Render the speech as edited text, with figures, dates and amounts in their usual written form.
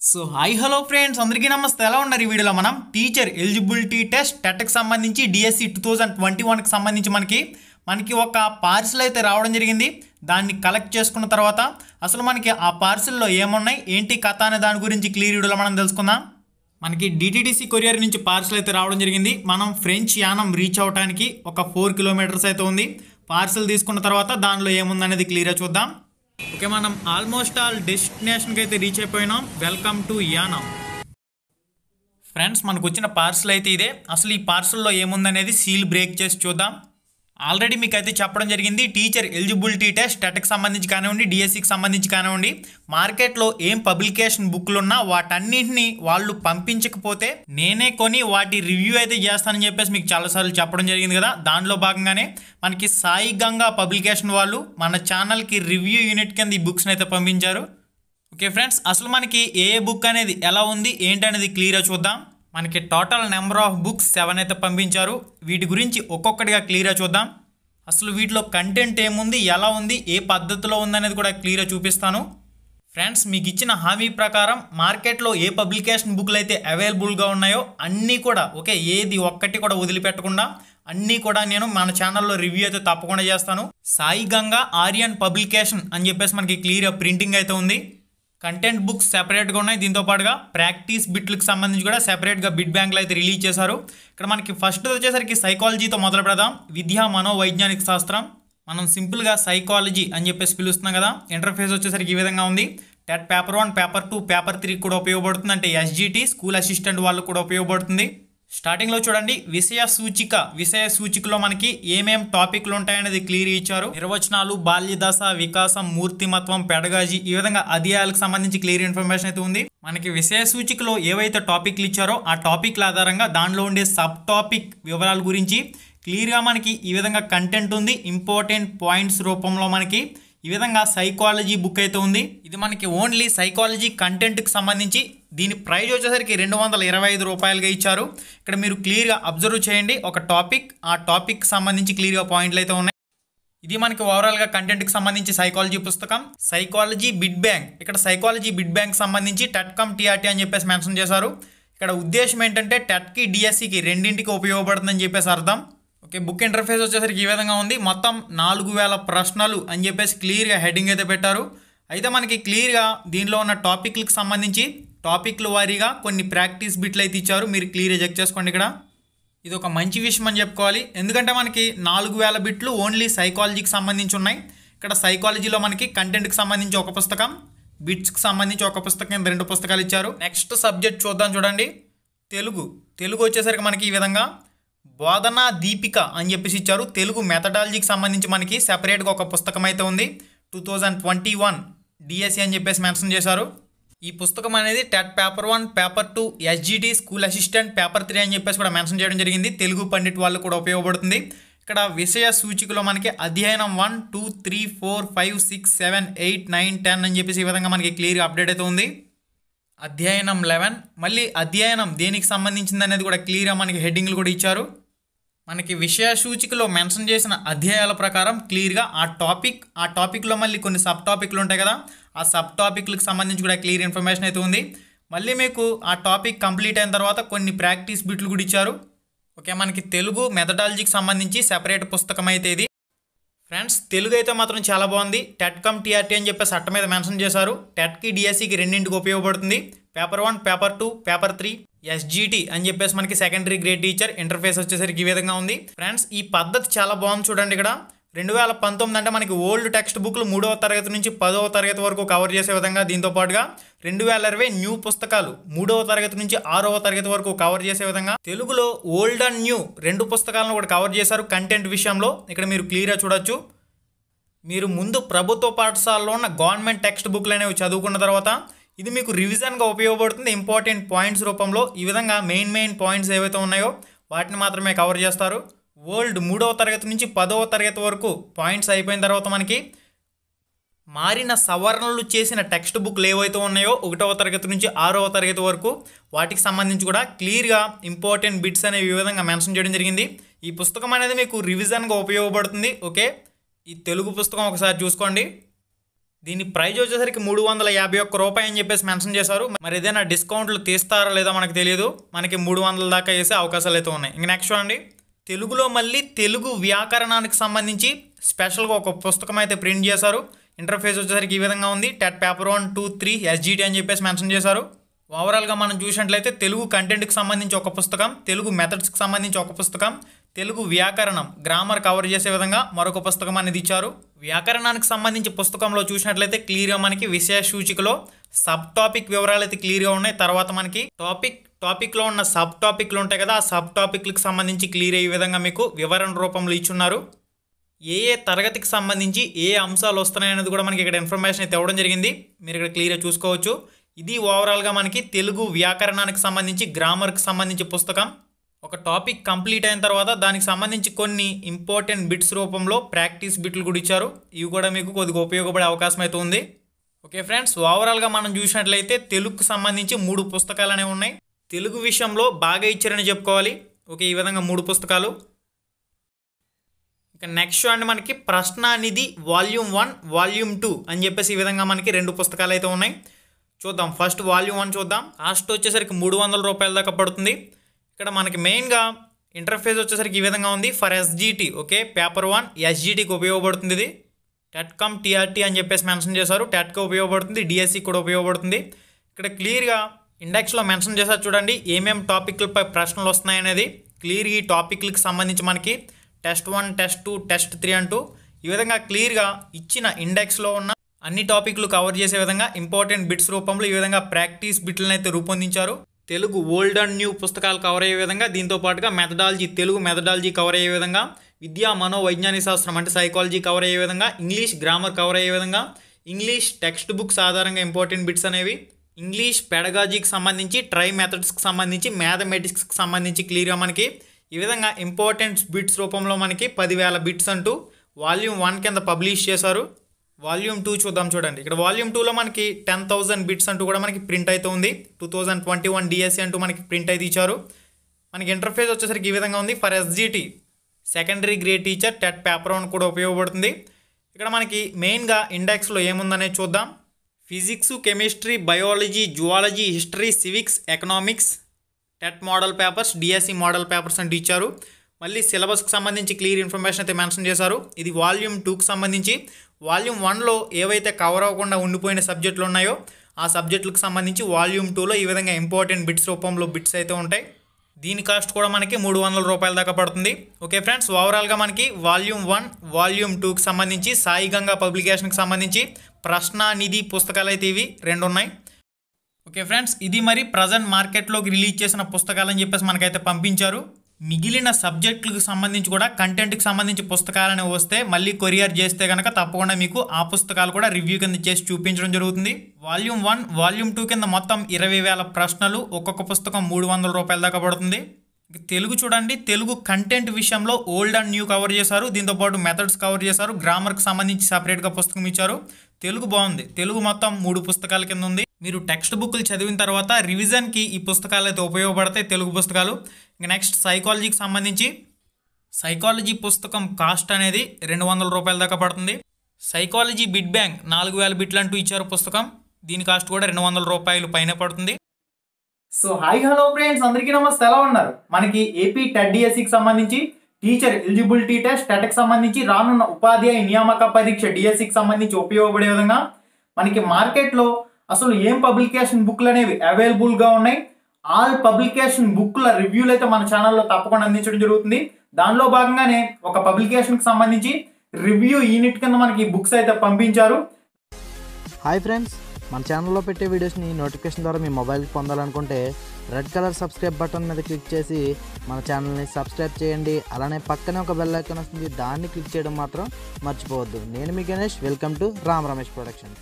So hi hello friends, అందరికీ నమస్తే. ఎలా ఉన్నారు? ఈ వీడియోలో మనం టీచర్ ఎలిజిబిలిటీ టెస్ట్ టెట్కి సంబంధించి డిఎస్సి 2021కి సంబంధించి మనకి ఒక పార్సిల్ అయితే రావడం జరిగింది. దాన్ని కలెక్ట్ చేసుకున్న తర్వాత అసలు మనకి ఆ పార్సిల్లో ఏమున్నాయి, ఏంటి కథ అనే దాని గురించి క్లియర్ వీడియోలో మనం తెలుసుకుందాం. మనకి డిటిడిసి కొరియర్ నుంచి పార్సిల్ అయితే రావడం జరిగింది. మనం ఫ్రెంచ్ యానం రీచ్ అవడానికి ఒక 4 కిలోమీటర్స్ అయితే ఉంది. పార్సిల్ తీసుకున్న తర్వాత దానిలో ఏముందనేది క్లియర్గా చూద్దాం. ఓకే, మనం ఆల్మోస్ట్ ఆల్ డెస్టినేషన్కి అయితే రీచ్ అయిపోయినాం. Welcome to Yanam. ఫ్రెండ్స్, మనకు వచ్చిన పార్సిల్ అయితే ఇదే. అసలు ఈ పార్సిల్లో ఏముందనేది సీల్ బ్రేక్ చేసి చూద్దాం. ఆల్రెడీ మీకు అయితే చెప్పడం జరిగింది, టీచర్ ఎలిజిబిలిటీ టెస్ట్ టెట్కి సంబంధించి కానివ్వండి, డిఎస్సికి సంబంధించి కానివ్వండి, మార్కెట్లో ఏం పబ్లికేషన్ బుక్లు ఉన్నా వాటన్నింటినీ వాళ్ళు పంపించకపోతే నేనే కొని వాటి రివ్యూ అయితే చేస్తానని చెప్పేసి మీకు చాలాసార్లు చెప్పడం జరిగింది కదా. దానిలో భాగంగానే మనకి సాయి గంగా పబ్లికేషన్ వాళ్ళు మన ఛానల్కి రివ్యూ యూనిట్ కింద ఈ బుక్స్ని అయితే పంపించారు. ఓకే ఫ్రెండ్స్, అసలు మనకి ఏ బుక్ అనేది ఎలా ఉంది ఏంటనేది క్లియర్గా చూద్దాం. మనకి టోటల్ నెంబర్ ఆఫ్ బుక్స్ 7 అయితే పంపించారు. వీటి గురించి ఒక్కొక్కటిగా క్లియర్గా చూద్దాం. అసలు వీటిలో కంటెంట్ ఏముంది, ఎలా ఉంది, ఏ పద్ధతిలో ఉందనేది కూడా క్లియర్గా చూపిస్తాను. ఫ్రెండ్స్, మీకు ఇచ్చిన హామీ ప్రకారం మార్కెట్లో ఏ పబ్లికేషన్ బుక్లు అయితే అవైలబుల్గా ఉన్నాయో అన్నీ కూడా ఓకే, ఏది ఒక్కటి కూడా వదిలిపెట్టకుండా అన్నీ కూడా నేను మన ఛానల్లో రివ్యూ అయితే తప్పకుండా చేస్తాను. సాయి గంగా ఆర్యన్ పబ్లికేషన్ అని చెప్పేసి మనకి క్లియర్గా ప్రింటింగ్ అయితే ఉంది. కంటెంట్ బుక్స్ సెపరేట్గా ఉన్నాయి. దీంతో పాటుగా ప్రాక్టీస్ బిట్లకు సంబంధించి కూడా సెపరేట్గా బిట్ బ్యాంక్లు అయితే రిలీజ్ చేశారు. ఇక్కడ మనకి ఫస్ట్ వచ్చేసరికి సైకాలజీతో మొదలు పెడదాం. విద్యా మనోవైజ్ఞానిక శాస్త్రం, మనం సింపుల్గా సైకాలజీ అని చెప్పేసి పిలుస్తున్నాం కదా. ఇంటర్ఫేస్ వచ్చేసరికి ఈ విధంగా ఉంది. టెట్ పేపర్ 1, పేపర్ 2, పేపర్ 3 కూడా ఉపయోగపడుతుంది. అంటే ఎస్జిటి స్కూల్ అసిస్టెంట్ వాళ్ళకు కూడా ఉపయోగపడుతుంది. స్టార్టింగ్లో చూడండి, విషయ సూచికలో మనకి ఏమేం టాపిక్లు ఉంటాయనేది క్లియర్ ఇచ్చారు. నిర్వచనాలు, బాల్యదశ, వికాసం, మూర్తిమత్వం, పెడగాజీ, ఈ విధంగా అధ్యాయాలకు సంబంధించి క్లియర్ ఇన్ఫర్మేషన్ అయితే ఉంది. మనకి విషయ సూచికలో ఏవైతే టాపిక్లు ఇచ్చారో ఆ టాపిక్ల ఆధారంగా దానిలో ఉండే సబ్ టాపిక్ వివరాల గురించి క్లియర్గా మనకి ఈ విధంగా కంటెంట్ ఉంది. ఇంపార్టెంట్ పాయింట్స్ రూపంలో మనకి ఈ విధంగా సైకాలజీ బుక్ అయితే ఉంది. ఇది మనకి ఓన్లీ సైకాలజీ కంటెంట్కి సంబంధించి. దీని ప్రైస్ వచ్చేసరికి 225 రూపాయలుగా ఇచ్చారు. ఇక్కడ మీరు క్లియర్గా అబ్జర్వ్ చేయండి. ఒక టాపిక్, ఆ టాపిక్ సంబంధించి క్లియర్గా పాయింట్లు అయితే ఉన్నాయి. ఇది మనకి ఓవరాల్గా కంటెంట్కి సంబంధించి సైకాలజీ పుస్తకం. సైకాలజీ బిట్ బ్యాంక్, ఇక్కడ సైకాలజీ బిట్ బ్యాంక్ సంబంధించి టెట్కమ్ టీఆర్టీ అని చెప్పేసి మెన్షన్ చేశారు. ఇక్కడ ఉద్దేశం ఏంటంటే టెట్కి డిఎస్సికి రెండింటికి ఉపయోగపడుతుందని చెప్పేసి అర్థం. ఓకే, బుక్ ఇంటర్ఫేస్ వచ్చేసరికి ఈ విధంగా ఉంది. మొత్తం 4000 ప్రశ్నలు అని చెప్పేసి క్లియర్గా హెడ్డింగ్ అయితే పెట్టారు. అయితే మనకి క్లియర్గా దీనిలో ఉన్న టాపిక్లకు సంబంధించి టాపిక్ల వారీగా కొన్ని ప్రాక్టీస్ బిట్లు అయితే ఇచ్చారు. మీరు క్లియర్గా చెక్ చేసుకోండి. ఇక్కడ ఇది ఒక మంచి విషయం అని చెప్పుకోవాలి. ఎందుకంటే మనకి 4000 బిట్లు ఓన్లీ సైకాలజీకి సంబంధించి ఉన్నాయి. ఇక్కడ సైకాలజీలో మనకి కంటెంట్కి సంబంధించి ఒక పుస్తకం, బిట్స్కి సంబంధించి ఒక పుస్తకం, 2 పుస్తకాలు ఇచ్చారు. నెక్స్ట్ సబ్జెక్ట్ చూద్దాం. చూడండి, తెలుగు వచ్చేసరికి మనకి ఈ విధంగా బోధనా దీపిక అని చెప్పేసి ఇచ్చారు. తెలుగు మెథడాలజీకి సంబంధించి మనకి సెపరేట్గా ఒక పుస్తకం అయితే ఉంది. 2021 డిఎస్సి అని చెప్పేసి మెన్షన్ చేశారు. ఈ పుస్తకం అనేది TET paper 1, paper 2, SGT school assistant, paper 3 అని చెప్పేసి కూడా మెన్షన్ చేయడం జరిగింది. తెలుగు పండిట్ వాళ్ళు కూడా ఉపయోగపడుతుంది. ఇక్కడ విషయ సూచికలో మనకి అధ్యయనం 1, 2, 3, 4, 5, 6, 7, 8, 9, 10 అని చెప్పేసి ఈ విధంగా మనకి క్లియర్గా అప్డేట్ అయితే ఉంది. అధ్యయనం 11, మళ్ళీ అధ్యయనం దేనికి సంబంధించింది అనేది కూడా క్లియర్గా మనకి హెడ్డింగ్లు కూడా ఇచ్చారు. మనకి విషయ సూచికలో మెన్షన్ చేసిన అధ్యాయాల ప్రకారం క్లియర్గా ఆ టాపిక్లో మళ్ళీ కొన్ని సబ్ టాపిక్లు ఉంటాయి కదా, ఆ సబ్ టాపిక్లకు సంబంధించి కూడా క్లియర్ ఇన్ఫర్మేషన్ అయితే ఉంది. మళ్ళీ మీకు ఆ టాపిక్ కంప్లీట్ అయిన తర్వాత కొన్ని ప్రాక్టీస్ బిట్లు కూడా ఇచ్చారు. ఓకే, మనకి తెలుగు మెథడాలజీకి సంబంధించి సెపరేట్ పుస్తకం అయితే ఇది. ఫ్రెండ్స్, తెలుగు అయితే మాత్రం చాలా బాగుంది. టెట్కమ్ టీఆర్టీ అని చెప్పేసి అట్ట మీద మెన్షన్ చేశారు. టెట్కి డిఎస్సికి రెండింటికి ఉపయోగపడుతుంది. పేపర్ 1, పేపర్ 2, పేపర్ 3, ఎస్జిటి అని చెప్పేసి మనకి సెకండరీ గ్రేడ్ టీచర్. ఇంటర్ఫేస్ వచ్చేసరికి ఈ విధంగా ఉంది. ఫ్రెండ్స్, ఈ పద్ధతి చాలా బాగుంది. చూడండి, ఇక్కడ 2019 అంటే మనకి ఓల్డ్ టెక్స్ట్ బుక్లు 3వ తరగతి నుంచి 10వ తరగతి వరకు కవర్ చేసే విధంగా, దీంతో పాటుగా 2020 న్యూ పుస్తకాలు 3వ తరగతి నుంచి 6వ తరగతి వరకు కవర్ చేసే విధంగా తెలుగులో ఓల్డ్ అండ్ న్యూ 2 పుస్తకాలను కూడా కవర్ చేశారు. కంటెంట్ విషయంలో ఇక్కడ మీరు క్లియర్గా చూడొచ్చు. మీరు ముందు ప్రభుత్వ పాఠశాలలో ఉన్న గవర్నమెంట్ టెక్స్ట్ బుక్లు అనేవి చదువుకున్న తర్వాత ఇది మీకు రివిజన్గా ఉపయోగపడుతుంది. ఇంపార్టెంట్ పాయింట్స్ రూపంలో ఈ విధంగా మెయిన్ పాయింట్స్ ఏవైతే ఉన్నాయో వాటిని మాత్రమే కవర్ చేస్తారు. ఓల్డ్ 3వ తరగతి నుంచి 10వ తరగతి వరకు పాయింట్స్ అయిపోయిన తర్వాత మనకి మారిన సవరణలు చేసిన టెక్స్ట్ బుక్లు ఏవైతే ఉన్నాయో 1వ తరగతి నుంచి 6వ తరగతి వరకు వాటికి సంబంధించి కూడా క్లియర్గా ఇంపార్టెంట్ బిట్స్ అనేవి ఈ విధంగా మెన్షన్ చేయడం జరిగింది. ఈ పుస్తకం అనేది మీకు రివిజన్గా ఉపయోగపడుతుంది. ఓకే, ఈ తెలుగు పుస్తకం ఒకసారి చూసుకోండి. దీని ప్రైజ్ వచ్చేసరికి 351 రూపాయి అని చెప్పేసి మెన్షన్ చేశారు. మరి ఏదైనా డిస్కౌంట్లు తీస్తారా లేదా మనకు తెలియదు. మనకి 300 దాకా వేసే అవకాశాలు అయితే ఉన్నాయి. ఇంక నెక్స్ట్ చూడండి, తెలుగులో మళ్ళీ తెలుగు వ్యాకరణానికి సంబంధించి స్పెషల్గా ఒక పుస్తకం అయితే ప్రింట్ చేశారు. ఇంటర్ఫేస్ వచ్చేసరికి ఈ విధంగా ఉంది. టెట్ పేపర్ 1, 2, 3 SGT అని చెప్పేసి మెన్షన్ చేశారు. ఓవరాల్గా మనం చూసినట్లయితే తెలుగు కంటెంట్కి సంబంధించి ఒక పుస్తకం, తెలుగు మెథడ్స్కి సంబంధించి ఒక పుస్తకం, తెలుగు వ్యాకరణం గ్రామర్ కవర్ చేసే విధంగా మరొక పుస్తకం అనేది ఇచ్చారు. వ్యాకరణానికి సంబంధించి పుస్తకంలో చూసినట్లయితే క్లియర్గా మనకి విషయ సూచికలో సబ్ టాపిక్ వివరాలు అయితే క్లియర్గా ఉన్నాయి. తర్వాత మనకి టాపిక్లో ఉన్న సబ్ టాపిక్లు ఉంటాయి కదా, ఆ సబ్ టాపిక్లకు సంబంధించి క్లియర్ అయ్యే విధంగా మీకు వివరణ రూపంలో ఇచ్చున్నారు. ఏ తరగతికి సంబంధించి ఏ అంశాలు వస్తున్నాయి అనేది కూడా మనకి ఇక్కడ ఇన్ఫర్మేషన్ అయితే ఇవ్వడం జరిగింది. మీరు ఇక్కడ క్లియర్గా చూసుకోవచ్చు. ఇది ఓవరాల్గా మనకి తెలుగు వ్యాకరణానికి సంబంధించి గ్రామర్కి సంబంధించి పుస్తకం. ఒక టాపిక్ కంప్లీట్ అయిన తర్వాత దానికి సంబంధించి కొన్ని ఇంపార్టెంట్ బిట్స్ రూపంలో ప్రాక్టీస్ బిట్లు కూడా ఇచ్చారు. ఇవి కూడా మీకు కొద్దిగా ఉపయోగపడే అవకాశం అయితే ఉంది. ఓకే ఫ్రెండ్స్, ఓవరాల్గా మనం చూసినట్లయితే తెలుగుకు సంబంధించి 3 పుస్తకాలు అనేవి ఉన్నాయి. తెలుగు విషయంలో బాగా ఇచ్చారని చెప్పుకోవాలి. ఓకే, ఈ విధంగా 3 పుస్తకాలు. ఇక నెక్స్ట్ అండి మనకి ప్రశ్నానిధి వాల్యూమ్ 1, వాల్యూమ్ 2 అని చెప్పేసి ఈ విధంగా మనకి 2 పుస్తకాలు అయితే ఉన్నాయి. చూద్దాం. ఫస్ట్ వాల్యూమ్ 1 చూద్దాం. కాస్ట్ వచ్చేసరికి 300 రూపాయల దాకా పడుతుంది. ఇక్కడ మనకి మెయిన్గా ఇంటర్ఫేస్ వచ్చేసరికి ఈ విధంగా ఉంది. ఫర్ SGT, ఓకే, పేపర్ 1 SGTకి ఉపయోగపడుతుంది. ఇది టెట్కమ్ TRT అని చెప్పేసి మెన్షన్ చేశారు. టెట్కి ఉపయోగపడుతుంది, DSC కూడా ఉపయోగపడుతుంది. ఇక్కడ క్లియర్గా ఇండెక్స్లో మెన్షన్ చేశారు. చూడండి ఏమేమి టాపిక్లపై ప్రశ్నలు వస్తున్నాయి అనేది క్లియర్. ఈ టాపిక్లకు సంబంధించి మనకి టెస్ట్ 1, టెస్ట్ 2, టెస్ట్ 3 అంటూ ఈ విధంగా క్లియర్గా ఇచ్చిన ఇండెక్స్లో ఉన్న అన్ని టాపిక్లు కవర్ చేసే విధంగా ఇంపార్టెంట్ బిట్స్ రూపంలో ఈ విధంగా ప్రాక్టీస్ బిట్లను అయితే రూపొందించారు. తెలుగు ఓల్డ్ అండ్ న్యూ పుస్తకాలు కవర్ అయ్యే విధంగా, దీంతో పాటుగా మెథడాలజీ, తెలుగు మెథడాలజీ కవర్ అయ్యే విధంగా, విద్యా మనోవైజ్ఞానిక శాస్త్రం అంటే సైకాలజీ కవర్ అయ్యే విధంగా, ఇంగ్లీష్ గ్రామర్ కవర్ అయ్యే విధంగా, ఇంగ్లీష్ టెక్స్ట్ బుక్స్ ఆధారంగా ఇంపార్టెంట్ బిట్స్ అనేవి, ఇంగ్లీష్ పెడగాజీకి సంబంధించి, ట్రై మెథడ్స్కి సంబంధించి, మ్యాథమెటిక్స్కి సంబంధించి క్లియర్గా మనకి ఈ విధంగా ఇంపార్టెంట్ బిట్స్ రూపంలో మనకి 10,000 బిట్స్ అంటూ వాల్యూమ్ 1 కింద పబ్లిష్ చేశారు. వాల్యూమ్ 2 చూద్దాం. చూడండి ఇక్కడ వాల్యూమ్ 2లో మనకి 10,000 బిట్స్ అంటూ కూడా మనకి ప్రింట్ అయితే ఉంది. 2021 DSC అంటూ మనకి ప్రింట్ అయితే ఇచ్చారు. మనకి ఇంటర్ఫేస్ వచ్చేసరికి ఈ విధంగా ఉంది. For SGT secondary grade teacher TET paper 1 కూడా ఉపయోగపడుతుంది. ఇక్కడ మనకి మెయిన్గా ఇండెక్స్లో ఏముందనేది చూద్దాం. Physics, chemistry, biology, zoology, history, civics, economics, TET model papers, DSC model papers అంటూ ఇచ్చారు. మళ్ళీ సిలబస్కి సంబంధించి క్లియర్ ఇన్ఫర్మేషన్ అయితే మెన్షన్ చేశారు. ఇది వాల్యూమ్ 2కి సంబంధించి. వాల్యూమ్ 1లో ఏవైతే కవర్ అవ్వకుండా ఉండిపోయిన సబ్జెక్టులు ఉన్నాయో ఆ సబ్జెక్టులకు సంబంధించి వాల్యూమ్ 2లో ఈ విధంగా ఇంపార్టెంట్ బిట్స్ రూపంలో బిట్స్ అయితే ఉంటాయి. దీని కాస్ట్ కూడా మనకి 300 రూపాయల దాకా పడుతుంది. ఓకే ఫ్రెండ్స్, ఓవరాల్గా మనకి వాల్యూమ్ 1, వాల్యూమ్ 2కి సంబంధించి సాయి గంగా పబ్లికేషన్కి సంబంధించి ప్రశ్నానిధి పుస్తకాలు అయితే ఇవి 2 ఉన్నాయి. ఓకే ఫ్రెండ్స్, ఇది మరి ప్రజెంట్ మార్కెట్లోకి రిలీజ్ చేసిన పుస్తకాలు అని చెప్పేసి మనకైతే పంపించారు. మిగిలిన సబ్జెక్టులకు సంబంధించి కూడా కంటెంట్కి సంబంధించి పుస్తకాలని వస్తే మళ్ళీ కొరియర్ చేస్తే కనుక తప్పకుండా మీకు ఆ పుస్తకాలు కూడా రివ్యూ కింద చేసి చూపించడం జరుగుతుంది. వాల్యూమ్ 1, వాల్యూమ్ 2 కింద మొత్తం 20,000 ప్రశ్నలు, ఒక్కొక్క పుస్తకం 300 రూపాయల దాకా పడుతుంది. తెలుగు చూడండి, తెలుగు కంటెంట్ విషయంలో ఓల్డ్ అండ్ న్యూ కవర్ చేశారు. దీంతోపాటు మెథడ్స్ కవర్ చేశారు. గ్రామర్కి సంబంధించి సపరేట్గా పుస్తకం ఇచ్చారు. తెలుగు బాగుంది. తెలుగు మొత్తం 3 పుస్తకాల కింద ఉంది. మీరు టెక్స్ట్ బుక్లు చదివిన తర్వాత రివిజన్కి ఈ పుస్తకాలు అయితే ఉపయోగపడతాయి, తెలుగు పుస్తకాలు. ఇంకా నెక్స్ట్ సైకాలజీకి సంబంధించి సైకాలజీ పుస్తకం కాస్ట్ అనేది 200 రూపాయల దాకా పడుతుంది. సైకాలజీ బిట్ బ్యాంక్ 4,000 బిట్లు అంటూ ఇచ్చారు పుస్తకం. దీని కాస్ట్ కూడా 200 రూపాయలు పైన పడుతుంది. సో హాయ్ హలో ఫ్రెండ్స్, అందరికీ నమస్తే. ఎలా ఉన్నారు? మనకి ఏపీ టెట్ DSCకి సంబంధించి టీచర్ ఎలిజిబిలిటీ టెస్ట్ టెట్కి సంబంధించి రానున్న ఉపాధ్యాయ నియామక పరీక్ష DSCకి సంబంధించి ఉపయోగపడే విధంగా మనకి మార్కెట్లో అసలు ఏం పబ్లికేషన్ బుక్లు అనేవి అవైలబుల్గా ఉన్నాయి, ఆల్ పబ్లికేషన్ బుక్ల రివ్యూలు అయితే మన ఛానల్లో తప్పకుండా అందించడం జరుగుతుంది. దానిలో భాగంగానే ఒక పబ్లికేషన్కి సంబంధించి రివ్యూ యూనిట్ కింద మనకి బుక్స్ అయితే పంపించారు. హాయ్ ఫ్రెండ్స్, మన ఛానల్లో పెట్టే వీడియోస్ని నోటిఫికేషన్ ద్వారా మీ మొబైల్కి పొందాలనుకుంటే రెడ్ కలర్ సబ్స్క్రైబ్ బటన్ మీద క్లిక్ చేసి మన ఛానల్ని సబ్స్క్రైబ్ చేయండి. అలానే పక్కనే ఒక బెల్ ఐకాన్ వస్తుంది, దాన్ని క్లిక్ చేయడం మాత్రం మర్చిపోవద్దు. నేను మీ Ganesh, welcome to Ram Ramesh production.